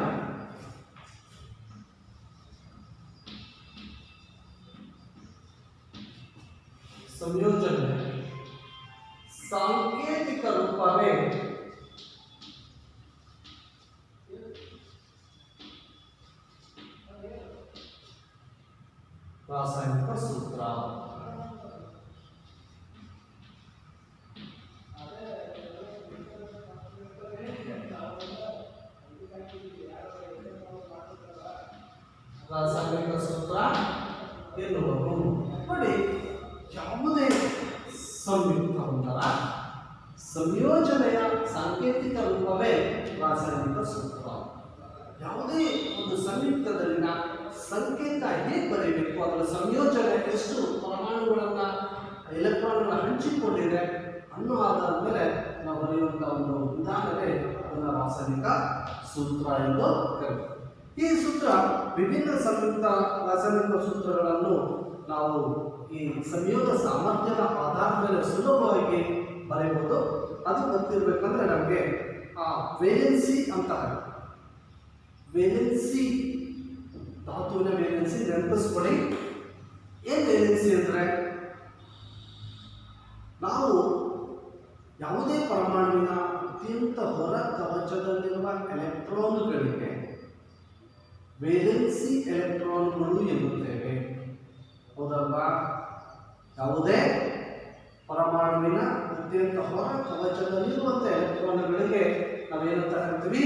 ಸಾಂಕೇತಿಕ ರೂಪವೇ ರಾಸಾಯನಿಕ ಸೂತ್ರ. ರಾಸಾಯನಿಕ ಸೂತ್ರ ಎನ್ನುವುದು ನೋಡಿ, ಯಾವುದೇ ಸಂಯುಕ್ತವೊಂದರ ಸಂಯೋಜನೆಯ ಸಾಂಕೇತಿಕ ರೂಪವೇ ರಾಸಾಯನಿಕ ಸೂತ್ರ. ಯಾವುದೇ ಒಂದು ಸಂಯುಕ್ತದಲ್ಲಿನ ಸಂಕೇತ ಹೇಗೆ ಬರೀಬೇಕು, ಅದರ ಸಂಯೋಜನೆ ಎಷ್ಟು ಪರಮಾಣುಗಳನ್ನು ಎಲೆಕ್ಟ್ರಾನ್ಗಳ ಹಂಚಿಕೊಂಡಿದೆ ಅನ್ನೋ ಆಧಾರದ ಮೇಲೆ ನಾವು ಬರೆಯುವಂಥ ಒಂದು ವಿಧಾನವೇ ಅದನ್ನು ರಾಸಾಯನಿಕ ಸೂತ್ರ ಎಂದು ಕರೆಯುತ್ತೇವೆ. ಈ ಸೂತ್ರ ವಿಭಿನ್ನ ಸಂಯುಕ್ತ ರಾಸಾಯನಿಕ ಸೂತ್ರಗಳನ್ನು ನಾವು ಈ ಸಂಯೋಗ ಸಾಮರ್ಥ್ಯದ ಆಧಾರದ ಮೇಲೆ ಸುಲಭವಾಗಿ ಬರೆಯಬಹುದು. ಅದು ಗೊತ್ತಿರಬೇಕಂದ್ರೆ ನಮಗೆ ಆ ವೇಲೆನ್ಸಿ ಅಂತ ವೇಲೆನ್ಸಿ ಧಾತುವಿನ ವೇಲೆನ್ಸಿ ನೆನಪಿಸ್ಕೊಳ್ಳಿ. ಏನು ವೇಲೆನ್ಸಿ ಅಂದರೆ ನಾವು ಯಾವುದೇ ಪರಮಾಣುವಿನ ಅತ್ಯಂತ ಹೊರ ಕವಚದಲ್ಲಿರುವ ಎಲೆಕ್ಟ್ರಾನ್ಗಳಿಗೆ ವೇಲೆನ್ಸಿ ಎಲೆಕ್ಟ್ರಾನ್ಗಳು ಎನ್ನುತ್ತೇವೆ. ಹೌದಲ್ವಾ? ಯಾವುದೇ ಪರಮಾಣುವಿನ ಅತ್ಯಂತ ಹೊರ ಕವಚದಲ್ಲಿರುವಂಥ ಎಲೆಕ್ಟ್ರಾನ್ಗಳಿಗೆ ನಾವೇನಂತ ಕರಿತೀವಿ?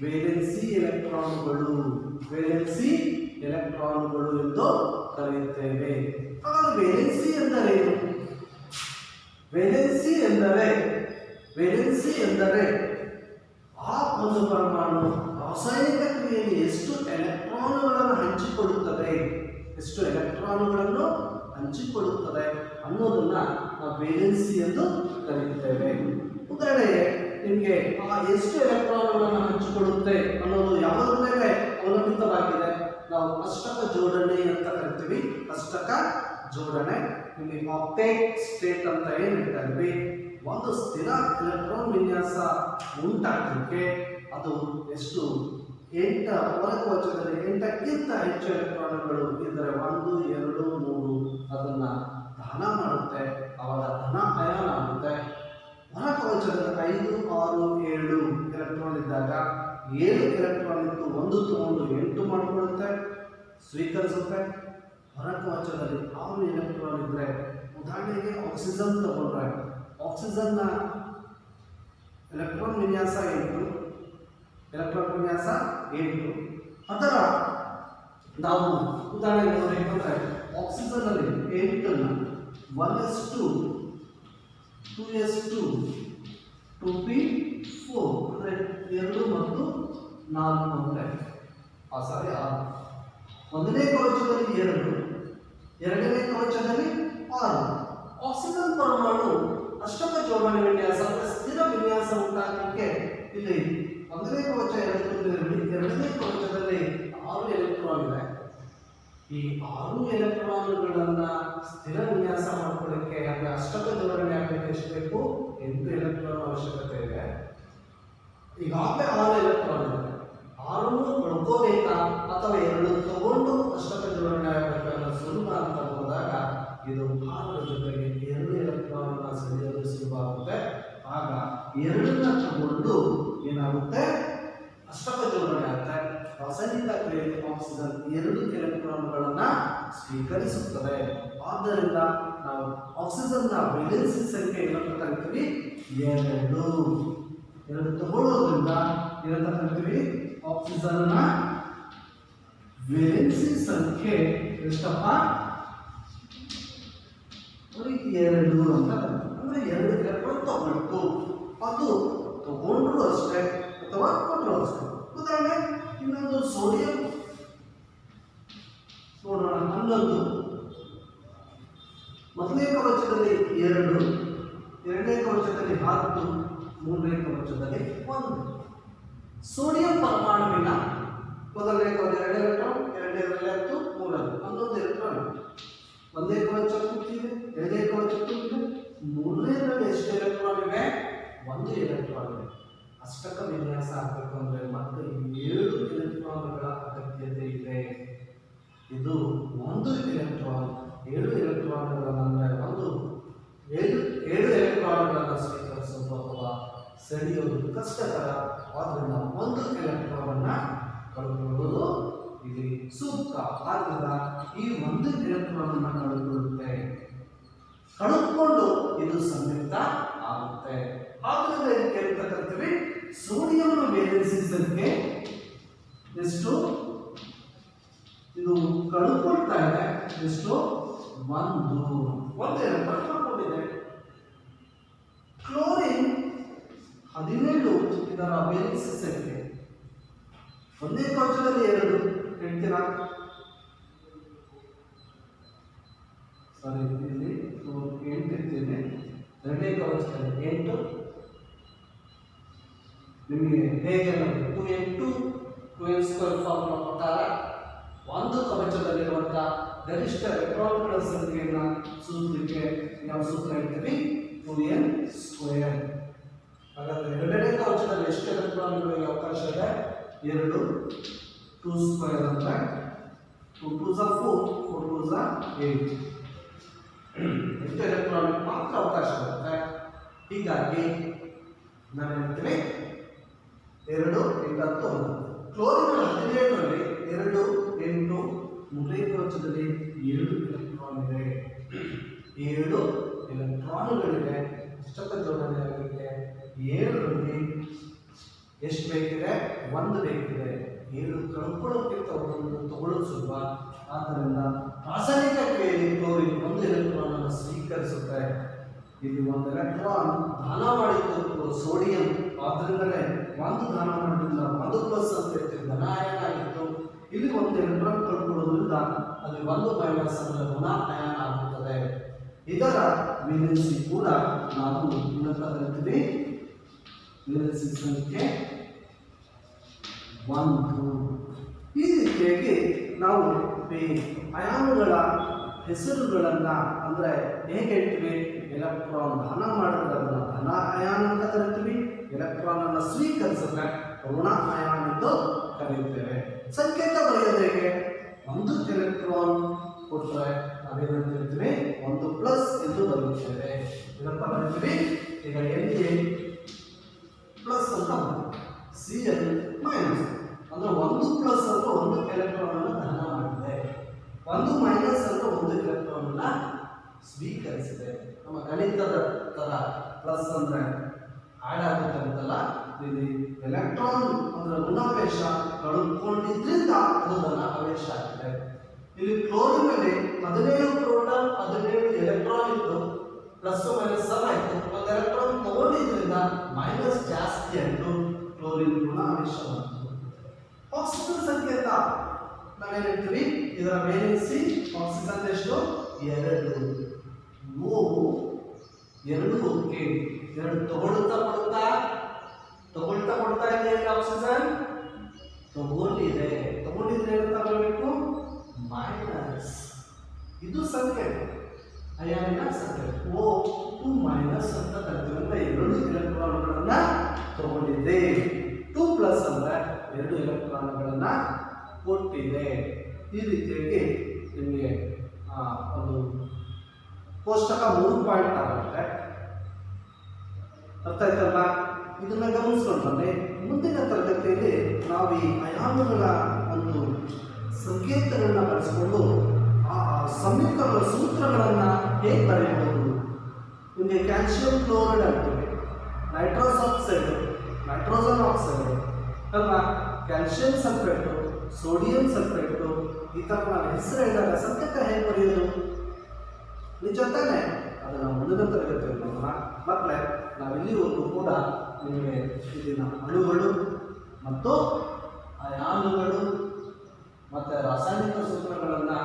ವೇಲೆನ್ಸಿ ಎಲೆಕ್ಟ್ರಾನ್ಗಳು, ವೇಲೆನ್ಸಿ ಎಲೆಕ್ಟ್ರಾನ್ಗಳು ಎಂದು ಕರೆಯುತ್ತೇವೆ. ವೇಲೆನ್ಸಿ ಎಂದರೇನು? ವೇಲೆನ್ಸಿ ಎಂದರೆ ಆ ಒಂದು ಪರಮಾಣು ರಾಸಾಯನಿಕ ಕ್ರಿಯೆಯಲ್ಲಿ ಎಷ್ಟು ಎಲೆಕ್ಟ್ರಾನ್ಗಳನ್ನು ಹಂಚಿಕೊಳ್ಳುತ್ತದೆ ಅನ್ನೋದನ್ನ ನಾವು ವೇಲೆನ್ಸಿ ಎಂದು ಕರೆಯುತ್ತೇವೆ. ಉದಾಹರಣೆಗೆ ನಿಮಗೆ ಆ ಎಷ್ಟು ಎಲೆಕ್ಟ್ರಾನ್ಗಳನ್ನು ಹಂಚಿಕೊಳ್ಳುತ್ತೆ ಅನ್ನೋದು ಯಾವುದರ ಮೇಲೆ ಅವಲಂಬಿತವಾಗಿದೆ? ನಾವು ಅಷ್ಟಕ ಜೋಡಣೆ ಅಂತ ಕರಿತೀವಿ. ಅಷ್ಟಕ ಜೋಡಣೆ ನಿಮಗೆ ಆಕ್ಟೇಟ್ ಸ್ಟೇಟ್ ಅಂತ ಏನು ಹೇಳ್ತಾ ಇದ್ವಿ, ಒಂದು ಸ್ಥಿರ ಎಲೆಕ್ಟ್ರಾನ್ ವಿನ್ಯಾಸ ಉಂಟಾಗಲಿಕ್ಕೆ ಅದು ಎಷ್ಟು 8 ಹೊರಕವಚದಲ್ಲಿ 8ಕ್ಕಿಂತ ಹೆಚ್ಚು ಎಲೆಕ್ಟ್ರಾನ್ಗಳು ಇದ್ದರೆ 1, 2, 3 ಅದನ್ನು ದಾನ ಮಾಡುತ್ತೆ, ಅವಾಗ ಧನ ಅಯಾನ ಆಗುತ್ತೆ. ಹೊರಕವಚದಲ್ಲಿ 5, 6, 7 ಎಲೆಕ್ಟ್ರಾನ್ ಇದ್ದಾಗ 7 ಎಲೆಕ್ಟ್ರಾನ್ ಇತ್ತು, 1 ತಗೊಂಡು 8 ಮಾಡಿಕೊಳ್ಳುತ್ತೆ, ಸ್ವೀಕರಿಸುತ್ತೆ. ಹೊರಕವಚದಲ್ಲಿ 6 ಎಲೆಕ್ಟ್ರಾನ್ ಇದ್ದರೆ, ಉದಾಹರಣೆಗೆ ಆಕ್ಸಿಜನ್ ತಗೊಂಡ್ರೆ ಆಕ್ಸಿಜನ್ನ ಎಲೆಕ್ಟ್ರಾನ್ ವಿನ್ಯಾಸ 8. ಅದರ ನಾವು ಉದಾಹರಣೆ ನೋಡಬೇಕಂದ್ರೆ ಆಕ್ಸಿಜನ್ ಅಲ್ಲಿ 8 1s2 2s2 2p4 ಅಂದರೆ 2 ಮತ್ತು 4 ಅಂದರೆ 6. ಒಂದನೇ ಕವಚದಲ್ಲಿ 2, ಎರಡನೇ ಕವಚದಲ್ಲಿ 6. ಆಕ್ಸಿಜನ್ ಪರಮಾಣು ಅಷ್ಟಕ ಜೋಡಣೆ ವಿನ್ಯಾಸ ಸ್ಥಿರ ವಿನ್ಯಾಸ ಉಂಟಾಗಲಿಕ್ಕೆ ಇಲ್ಲಿ ಒಂದನೇ ಕವಚ 2, ಎರಡನೇ ಕವಚದಲ್ಲಿ 6 ಎಲೆಕ್ಟ್ರಾನ್ ಇದೆ. ಈ 6 ಎಲೆಕ್ಟ್ರಾನ್ಗಳನ್ನು ಸ್ಥಿರ ವಿನ್ಯಾಸ ಮಾಡ್ಕೊಳ್ಳಿಕ್ಕೆ ಅಂದರೆ ಅಷ್ಟಕ ಜೋಡಣೆ ಆಗಲಿಕ್ಕೆ ಎಷ್ಟು ಬೇಕು? 8 ಎಲೆಕ್ಟ್ರಾನ್ ಅವಶ್ಯಕತೆ ಇದೆ. ಈಗಾಗಲೇ 6 ಎಲೆಕ್ಟ್ರಾನ್ ಇದೆ, 6 ಪಡ್ಕೋಬೇಕಾ ಅಥವಾ 2 ತಗೊಂಡು ಅಷ್ಟಕ ಜೋಡಣೆ ಆಗಬೇಕಾದ್ರೆ ಸುಲಭ ಅಂತ ಹೋದಾಗ ಇದು 6 ಜೊತೆಗೆ 2 ಎಲೆಕ್ಟ್ರಾನ್ನ ಸೆಳೆಯೋದು ಸುಲಭ ಆಗುತ್ತೆ. ಆಗ 2ನ್ನ ತಗೊಂಡು ಏನಾಗುತ್ತೆ? ಅಷ್ಟಕ ಜೋಡಣೆ ಆಗುತ್ತೆ. ರಾಸಾಯನಿಕ ಕ್ರಿಯೆಯಲ್ಲಿ ಆಕ್ಸಿಜನ್ 2 ಎಲೆಕ್ಟ್ರಾನ್ಗಳನ್ನು ಸ್ವೀಕರಿಸುತ್ತದೆ. ಆದ್ದರಿಂದ ನಾವು ಆಕ್ಸಿಜನ್ನ ವೇಲೆನ್ಸಿ ಸಂಖ್ಯೆ ಏನಂತ ಕರಿತೀವಿ? 2 ತಗೊಳ್ಳೋದ್ರಿಂದ ಏನಂತ ಕರಿತೀವಿ? ಆಕ್ಸಿಜನ್ನ ವೇಲೆನ್ಸಿ ಸಂಖ್ಯೆ ಎಷ್ಟಪ್ಪ? 2 ಅಂತ ಅಂದ್ರೆ 2 ಎಲೆಕ್ಟ್ರಾನ್ ತಗೊಳ್ತು. ಅದು ತಗೊಂಡ್ರು ಅಷ್ಟೇ ಅಥವಾ ಕೊಟ್ಟರು ಅಷ್ಟೇ. ಉದಾಹರಣೆ ಇನ್ನೊಂದು ಸೋಡಿಯಂ ನೋಡೋಣ. 11 ಮೊದಲನೇ ಕವಚದಲ್ಲಿ 2, ಎರಡನೇ ಕವಚದಲ್ಲಿ 10, ಮೂರನೇ ಕವಚದಲ್ಲಿ 1. ಸೋಡಿಯಂ ಪರಮಾಣುವಿನ ಮೊದಲನೇ ಕವಚ 2 ಎಲೆಕ್ಟ್ರಾನ್, ಎರಡನೇದಲ್ಲಿ 10, ಮೂರರಲ್ಲಿ 11 ಎಲೆಕ್ಟ್ರಾನ್. ಒಂದೇ ಕವಚ ಕೂತಿದೆ, ಎರಡನೇ ಕವಚ ಕೂತಿದೆ, ಮೂರನೇದಲ್ಲಿ ಎಷ್ಟು ಎಲೆಕ್ಟ್ರಾನ್ ಇವೆ? 1 ಎಲೆಕ್ಟ್ರಾನ್ ಇದೆ. ಅಷ್ಟಕ ವಿನ್ಯಾಸ ಆಗಬೇಕು ಅಂದ್ರೆ ಮತ್ತೆ 7 ಎಲೆಕ್ಟ್ರಾನ್ಗಳ ಅಗತ್ಯತೆ ಇದೆ. ಇದು 1 ಎಲೆಕ್ಟ್ರಾನ್ 7 ಎಲೆಕ್ಟ್ರಾನ್ಗಳಂದ್ರೆ ಒಂದು 7 ಎಲೆಕ್ಟ್ರಾನ್ಗಳನ್ನು ಸ್ವೀಕರಿಸೋದು ಅಥವಾ ಸೆಳೆಯೋದು ಕಷ್ಟಕರ. ಆದ್ದರಿಂದ 1 ಎಲೆಕ್ಟ್ರಾನ್ ಅನ್ನ ಕಳೆದುಕೊಳ್ಳುವುದು ಇಲ್ಲಿ ಸೂಕ್ತ. ಆದ್ದರಿಂದ ಈ 1 ಎಲೆಕ್ಟ್ರಾನ್ ಅನ್ನ ಕಳೆದುಕೊಂಡು ಇದು ಸಂಯುಕ್ತ ಆಗುತ್ತೆ. ಆದ್ದರಿಂದ ಇದಕ್ಕೆ ಅಂತ ಕರಿತೀವಿ ಸೋಡಿಯಂನ ವೇಲೆನ್ಸಿ ಸಂಖ್ಯೆ ಎಷ್ಟು? ಇದು ಕಳೆದುಕೊಳ್ತಾ ಇದೆ ಎಷ್ಟು? 1 ಎಲೆಕ್ಟ್ರಾನ್ ಕಳ್ಕೊಂಡಿದೆ. ಕ್ಲೋರಿನ್ 17 ಇದರ ವೇಲೆನ್ಸಿ ಸಂಖ್ಯೆ. ಒಂದೇ ಕವಚದಲ್ಲಿ 2 ಹೇಳ್ತೀರಾ? ಸಾರಿ, ಇಲ್ಲಿ 8 ಇರ್ತೇನೆ. ಎರಡನೇ ಕವಚದಲ್ಲಿ 8. ನಿಮಗೆ ಹೇಗೆ 2n2 2n² ಫಾರ್ಮುಲಾ ಪ್ರಕಾರ ಒಂದು ಕವಚದಲ್ಲಿರುವಂತಹ ಗರಿಷ್ಠ ಎಲೆಕ್ಟ್ರಾನ್ಗಳ ಸಂಖ್ಯೆಯನ್ನು ಸೂತ್ರಕ್ಕೆ ನಾವು ಸೂತ್ರ ಹೇಳ್ತೀವಿ 2n². ಹಾಗಾದ್ರೆ ಎರಡನೇ ಕವಚದಲ್ಲಿ ಎಷ್ಟು ಎಲೆಕ್ಟ್ರಾನ್ಗಳಿಗೆ ಅವಕಾಶ ಇದೆ? 2, 2² ಅಂದ್ರೆ 2 2s 4, 4 2s 8. ಎಷ್ಟು ಎಲೆಕ್ಟ್ರಾನ್ ಮಾತ್ರ ಅವಕಾಶ ಇರುತ್ತೆ. ಹೀಗಾಗಿ ನಾನು ಹೇಳ್ತೀನಿ 2 8 ಕ್ಲೋರಿನ್ 17ರಲ್ಲಿ 2 8 ಮೂರನೇ ಕವಚದಲ್ಲಿ 7 ಎಲೆಕ್ಟ್ರಾನ್ ಇದೆ. 7 ಎಲೆಕ್ಟ್ರಾನ್ಗಳಿವೆ. ಅಷ್ಟಕ ಜೋಡಣೆ ಆಗುತ್ತೆ. 7ರಲ್ಲಿ ಎಷ್ಟು ಬೇಕಿದೆ? 1 ಬೇಕಿದೆ. 7 ಕಳ್ಕೊಳ್ಳೋಕ್ಕಿಂತ 1 ತಗೊಳ್ಳೋದು ಸುಲಭ. ಆದ್ದರಿಂದ ರಾಸಾಯನಿಕ ಕ್ರಿಯೆಯಲ್ಲಿ ಕ್ಲೋರಿನ್ 1 ಎಲೆಕ್ಟ್ರಾನ್ ಅನ್ನು ಸ್ವೀಕರಿಸುತ್ತೆ. ಇಲ್ಲಿ 1 ಎಲೆಕ್ಟ್ರಾನ್ ದಾನ ಮಾಡಿದ್ದು ಸೋಡಿಯಂ. ಆದ್ದರಿಂದಲೇ 1 ದಾನ ಮಾಡೋದ್ರಿಂದ 1 ಪ್ಲಸ್ ಅಂತ ಹೇಳ್ತೀವಿ, ಧನ ಅಯಾನ ಆಗಿತ್ತು. ಇಲ್ಲಿ 1 ಎಲೆಕ್ಟ್ರಾನ್ ಕಳ್ಕೊಳ್ಳೋದ್ರಿಂದ ಅಲ್ಲಿ 1 ಮೈನಸ್ ಅಂದರೆ ಋಣ ಅಯಾನ ಆಗುತ್ತದೆ. ಇದರ ವೇಲೆನ್ಸಿ ಕೂಡ ನಾವು ಏನಂತ ಕರಿತೀವಿ? ವೇಲೆನ್ಸಿ ಸಂಖ್ಯೆ 1. ಈ ರೀತಿಯಾಗಿ ನಾವು ಅಯಾನುಗಳ ಹೆಸರುಗಳನ್ನ ಅಂದ್ರೆ ಹೇಗೆ ಹೇಳ್ತೀವಿ? ಎಲೆಕ್ಟ್ರಾನ್ ದಾನ ಮಾಡಿದ್ರೆ ಅದನ್ನ ಧನ ಅಯಾನ ಅಂತ ಕರಿತೀವಿ. ಎಲೆಕ್ಟ್ರಾನ್ ಅನ್ನು ಸ್ವೀಕರಿಸಿದ್ರೆ ಋಣ ಅಯಾನ ಎಂದು ಕರೆಯುತ್ತೇವೆ. ಸಂಕೇತ ಬರೆಯೋದು ಹೇಗೆ? 1 ಎಲೆಕ್ಟ್ರಾನ್ ಕೊಟ್ಟರೆ ನಾವೇನಂತ ಹೇಳ್ತೀವಿ? 1 ಪ್ಲಸ್ ಎಂದು ಬರೆಯುತ್ತೇವೆ. ಏನಂತ ಬರೀತೀವಿ? ಈಗ ಎಲ್ಲಿ ಪ್ಲಸ್ ಅಂತ Cl ಮೈನಸ್ ಅಂದ್ರೆ 1 ಪ್ಲಸ್ ಅಂದ್ರೆ 1 ಎಲೆಕ್ಟ್ರಾನ್ ಅನ್ನು ದಾನ ಮಾಡಿದೆ, 1 ಮೈನಸ್ ಅಂದ್ರೆ 1 ಎಲೆಕ್ಟ್ರಾನ್ ಅನ್ನ ಸ್ವೀಕರಿಸಿದೆ. ನಮ್ಮ ಗಣಿತದ ತರ ಪ್ಲಸ್ ಅಂದ್ರೆ ಆಡ್ ಆಗುತ್ತೆ ಅಂತಲ್ಲ, ಇಲ್ಲಿ ಎಲೆಕ್ಟ್ರಾನ್ ಅಂದ್ರೆ ಋಣಾವೇಶ ಕಳೆದುಕೊಂಡಿದ್ರಿಂದ ಅದು ಧನಾವೇಶ ಆಗಿದೆ. ಇಲ್ಲಿ ಕ್ಲೋರಿನ್ ನಲ್ಲಿ 17 ಪ್ರೋಟಾನ್ 17 ಎಲೆಕ್ಟ್ರಾನ್ ಇತ್ತು, ಪ್ಲಸ್ ಮೈನಸ್ ಸಮ ಆಯಿತು. 1 ಎಲೆಕ್ಟ್ರಾನ್ ತಗೊಂಡಿದ್ರಿಂದ ಮೈನಸ್ ಜಾಸ್ತಿ ಆಯಿತು, ಕ್ಲೋರಿನ್ ಋಣಾವೇಶವಾಯಿತು. ಆಕ್ಸಿಜನ್ ಸಂಕೇತ ನಾವೇನು ಹೇಳ್ತೀವಿ? ಇದರ ವೇಲೆನ್ಸಿ ಆಕ್ಸಿಜನ್ ಎಷ್ಟು? 2. O 2 okay. 2 ತಗೊಳ್ತಾ ಕೊಡ್ತಾ ಇದೆ ಆಕ್ಸಿಜನ್ ತಗೊಂಡಿದೆ. ತಗೊಂಡಿದ್ರೆ ಏನಂತ ಬರಬೇಕು? ಮೈನಸ್. ಇದು ಸಂಕೇತ, ಅಯಾನಿನ ಸಂಕೇತ. O2 ಮೈನಸ್ ಅಂತ ಕರಿತೀವಿ. ಅಂದ್ರೆ 2 ಎಲೆಕ್ಟ್ರಾನ್ಗಳನ್ನ ತಗೊಂಡಿದೆ. 2 ಪ್ಲಸ್ ಅಂದ್ರೆ 2 ಎಲೆಕ್ಟ್ರಾನ್ಗಳನ್ನ ಕೊಟ್ಟಿದೆ. ಈ ರೀತಿಯಾಗಿ ನಿಮಗೆ ಒಂದು ಕೋಷ್ಟಕ 3 ಆಗುತ್ತೆ. ಅರ್ಥ ಆಯ್ತಲ್ಲ? ಇದನ್ನ ಗಮನಿಸ್ಕೊಂಡು ಬನ್ನಿ. ಮುಂದಿನ ತರಗತಿಯಲ್ಲಿ ನಾವು ಈ ಅಯಾನುಗಳ ಒಂದು ಸಂಕೇತಗಳನ್ನ ಬಳಸಿಕೊಂಡು ಆ ಸಂಯುಕ್ತಗಳ ಸೂತ್ರಗಳನ್ನು ಹೇಗೆ ಬರೆಯಬಹುದು? ನಿಮಗೆ ಕ್ಯಾಲ್ಸಿಯಂ ಕ್ಲೋರೈಡ್ ಆಗ್ತದೆ, ನೈಟ್ರೋಸ್ ಆಕ್ಸೈಡ್, ನೈಟ್ರೋಜನ್ ಆಕ್ಸೈಡ್ ಅಲ್ವಾ, ಕ್ಯಾಲ್ಸಿಯಂ ಸಲ್ಫೇಟು, ಸೋಡಿಯಂ ಸಲ್ಫೇಟು, ಈ ಥರ ನಾವು ಹೆಸರು ಹೇಳಿದಾಗ ಸತ್ಯಕ್ಕೆ ಹೇಗೆ ಬರೆಯೋದು? ನಿಜ ತಾನೆ? ಅದನ್ನು ಮುಂದಿನ ತರಗತಿಯಲ್ಲಿ ನೋಡೋಣ. ಮಕ್ಕಳೇ, ನಾವಿಲ್ಲಿವರೆಗೂ ಕೂಡ ನಿಮಗೆ ಇಲ್ಲಿನ ಅಣುಗಳು ಮತ್ತು ಅಯಾನುಗಳು ಮತ್ತು ರಾಸಾಯನಿಕ ಸೂತ್ರಗಳನ್ನು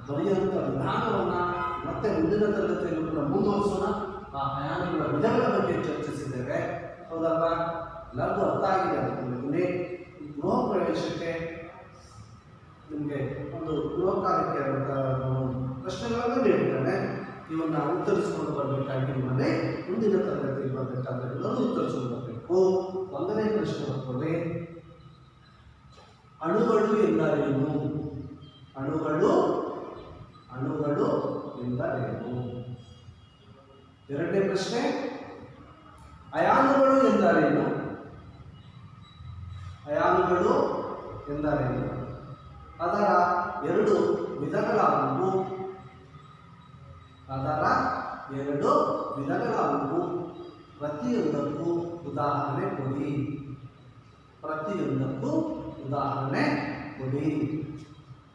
ಬರೆಯುವಂಥ ವಿಧಾನವನ್ನು ಮತ್ತೆ ಮುಂದಿನ ತರಗತಿಯಲ್ಲೂ ಕೂಡ ಮುಂದುವರಿಸೋಣ. ಆ ಅಯಾನುಗಳ ವಿಧಗಳ ಬಗ್ಗೆ ಚರ್ಚಿಸಿದ್ದೇವೆ, ಹೌದಲ್ವಾ? ಎಲ್ಲರಿಗೂ ಅರ್ಥ ಆಗಿದೆ ಅಂದ್ಕೊಂಡಿದ್ದೀನಿ. ಈ ಗೃಹ ಪ್ರವೇಶಕ್ಕೆ ನಿಮಗೆ ಒಂದು ಗೃಹ ಕಾರ್ಯಕ್ಕೆ ಪ್ರಶ್ನೆಗಳನ್ನು ನೀಡಿದ್ದೇನೆ. ಇವನ್ನ ಉತ್ತರಿಸಿಕೊಂಡು ಬರಬೇಕಾಗಿ ನಿಮ್ಮಲ್ಲಿ ಮುಂದಿನ ತರಗತಿಯಲ್ಲಿ ಬರಬೇಕಾದ್ರೆ ಎಲ್ಲರೂ ಉತ್ತರಿಸಿಕೊಂಡು ಬರಬೇಕು. ಒಂದನೇ ಪ್ರಶ್ನೆ ಬರ್ತದೆ, ಅಣುಗಳು ಎಂದರೇನು? ಅಣುಗಳು ಎಂದರೇನು? ಎರಡನೇ ಪ್ರಶ್ನೆ, ಅಯಾನುಗಳು ಎಂದರೇನು? ಅಯಾನುಗಳು ಎಂದರೇನು? ಅದರ ಎರಡು ವಿಧಗಳಾದವು. ಪ್ರತಿಯೊಂದಕ್ಕೂ ಉದಾಹರಣೆ ಕೊಡಿ.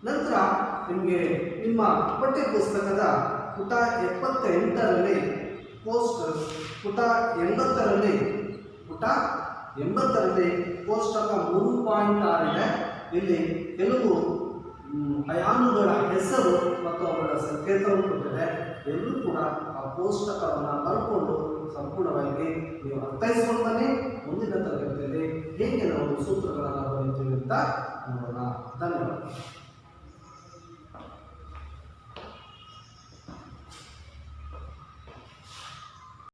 ನಂತರ ನಿಮಗೆ ನಿಮ್ಮ ಪಠ್ಯ ಪುಸ್ತಕದ ಪುಟ 78ರಲ್ಲಿ ಪುಟ 80ರಲ್ಲಿ ಕೋಷ್ಟಕ 3.6 ಇದೆ. ಇಲ್ಲಿ ಕೆಲವು ಅಯಾನುಗಳ ಹೆಸರು ಮತ್ತು ಅವುಗಳ ಸಂಕೇತವನ್ನು ಕೊಟ್ಟಿದೆ. ಎಲ್ಲರೂ ಕೂಡ ಆ ಕೋಷ್ಟಕವನ್ನು ಬರ್ಕೊಂಡು ಸಂಪೂರ್ಣವಾಗಿ ನೀವು ಅರ್ಥೈಸಿಕೊಂಡೇ ಮುಂದಿನ ತರಗತಿಯಲ್ಲಿ ಹೇಗೆ ನಾವು ಸೂತ್ರಗಳನ್ನು ಬರೀತೀವಿ ಅಂತ ನೋಡೋಣ. ಧನ್ಯವಾದ.